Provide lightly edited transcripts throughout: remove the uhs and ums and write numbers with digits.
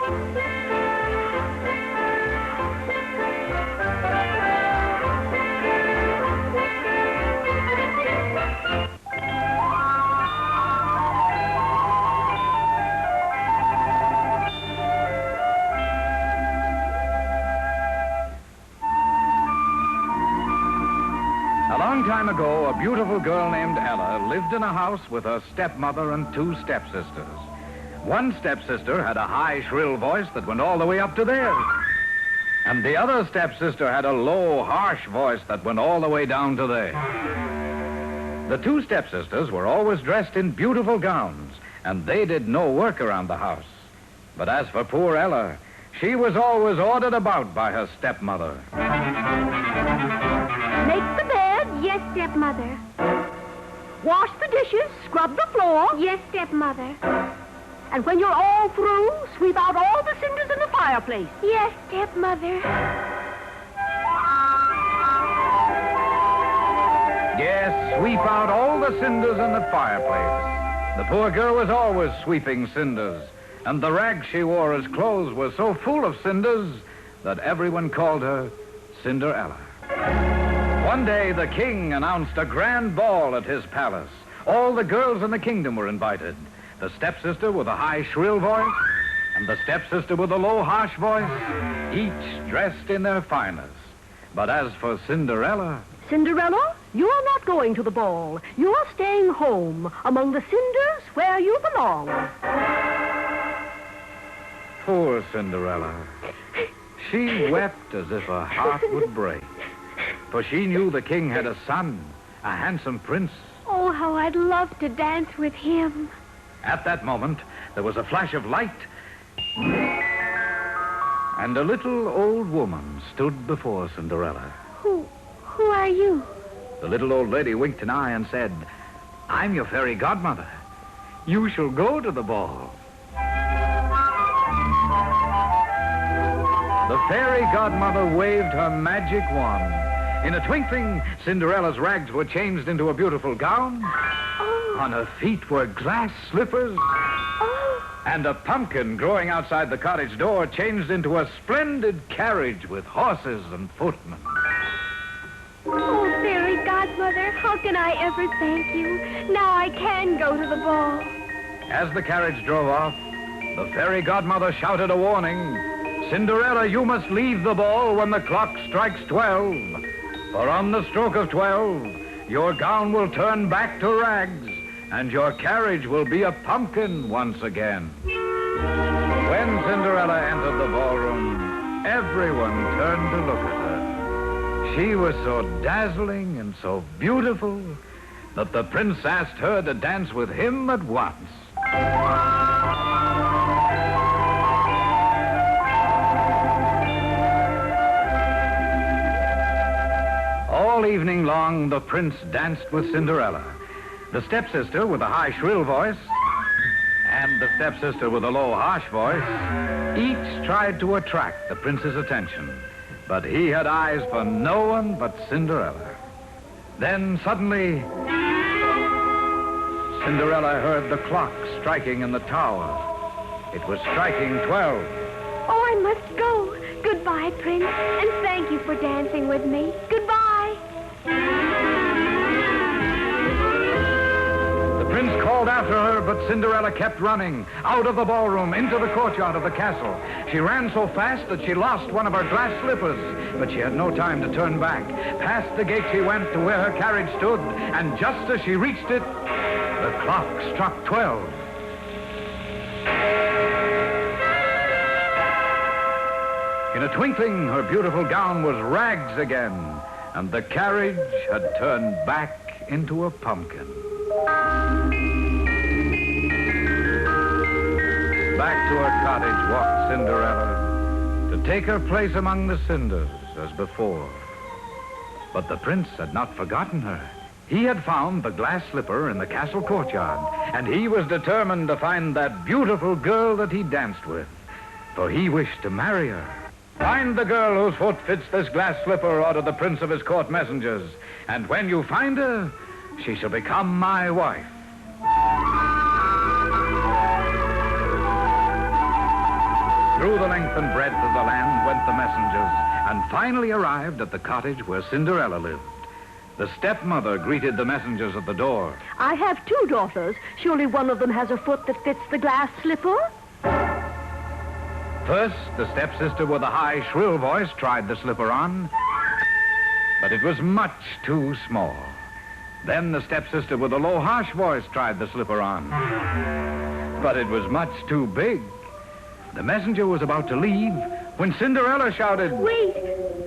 A long time ago, a beautiful girl named Ella lived in a house with her stepmother and two stepsisters. One stepsister had a high, shrill voice that went all the way up to theirs. And the other stepsister had a low, harsh voice that went all the way down to theirs. The two stepsisters were always dressed in beautiful gowns, and they did no work around the house. But as for poor Ella, she was always ordered about by her stepmother. Make the bed. Yes, stepmother. Wash the dishes. Scrub the floor. Yes, stepmother. And when you're all through, sweep out all the cinders in the fireplace. Yes, stepmother. Yes, sweep out all the cinders in the fireplace. The poor girl was always sweeping cinders, and the rags she wore as clothes were so full of cinders that everyone called her Cinderella. One day, the king announced a grand ball at his palace. All the girls in the kingdom were invited. The stepsister with a high, shrill voice, and the stepsister with a low, harsh voice, each dressed in their finest. But as for Cinderella... Cinderella, you're not going to the ball. You're staying home among the cinders where you belong. Poor Cinderella. She wept as if her heart would break. For she knew the king had a son, a handsome prince. Oh, how I'd love to dance with him. At that moment, there was a flash of light, and a little old woman stood before Cinderella. Who are you? The little old lady winked an eye and said, I'm your fairy godmother. You shall go to the ball. The fairy godmother waved her magic wand. In a twinkling, Cinderella's rags were changed into a beautiful gown. Oh. On her feet were glass slippers. Oh. And a pumpkin growing outside the cottage door changed into a splendid carriage with horses and footmen. Oh, fairy godmother, how can I ever thank you? Now I can go to the ball. As the carriage drove off, the fairy godmother shouted a warning. Cinderella, you must leave the ball when the clock strikes 12. For on the stroke of 12, your gown will turn back to rags, and your carriage will be a pumpkin once again. When Cinderella entered the ballroom, everyone turned to look at her. She was so dazzling and so beautiful that the prince asked her to dance with him at once. All evening long, the prince danced with Cinderella. The stepsister with a high, shrill voice and the stepsister with a low, harsh voice each tried to attract the prince's attention. But he had eyes for no one but Cinderella. Then suddenly, Cinderella heard the clock striking in the tower. It was striking 12. Oh, I must go. Goodbye, Prince, and thank you for dancing with me. Goodbye. The prince called after her, but Cinderella kept running out of the ballroom into the courtyard of the castle. She ran so fast that she lost one of her glass slippers, but she had no time to turn back. Past the gate she went to where her carriage stood, and just as she reached it, the clock struck 12. In a twinkling, her beautiful gown was rags again, and the carriage had turned back into a pumpkin. Back to her cottage walked Cinderella to take her place among the cinders as before. But the prince had not forgotten her. He had found the glass slipper in the castle courtyard, and he was determined to find that beautiful girl that he danced with, for he wished to marry her. Find the girl whose foot fits this glass slipper, ordered the prince of his court messengers, and when you find her, she shall become my wife. through the length and breadth of the land went the messengers, and finally arrived at the cottage where Cinderella lived. The stepmother greeted the messengers at the door. I have 2 daughters. Surely one of them has a foot that fits the glass slipper? First, the stepsister with a high, shrill voice tried the slipper on, but it was much too small. Then the stepsister with a low, harsh voice tried the slipper on, but it was much too big. The messenger was about to leave when Cinderella shouted, Wait,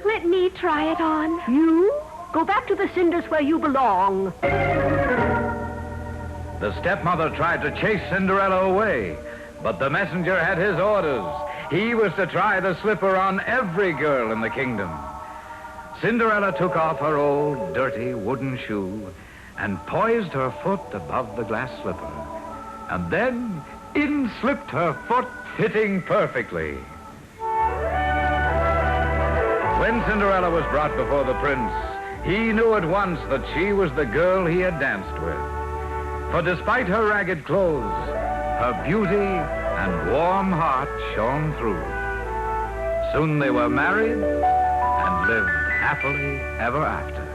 let me try it on. You? Go back to the cinders where you belong. The stepmother tried to chase Cinderella away, but the messenger had his orders. He was to try the slipper on every girl in the kingdom. Cinderella took off her old, dirty wooden shoe and poised her foot above the glass slipper. And then in slipped her foot, fitting perfectly. When Cinderella was brought before the prince, he knew at once that she was the girl he had danced with. For despite her ragged clothes, her beauty and warm heart shone through. Soon they were married and lived happily ever after.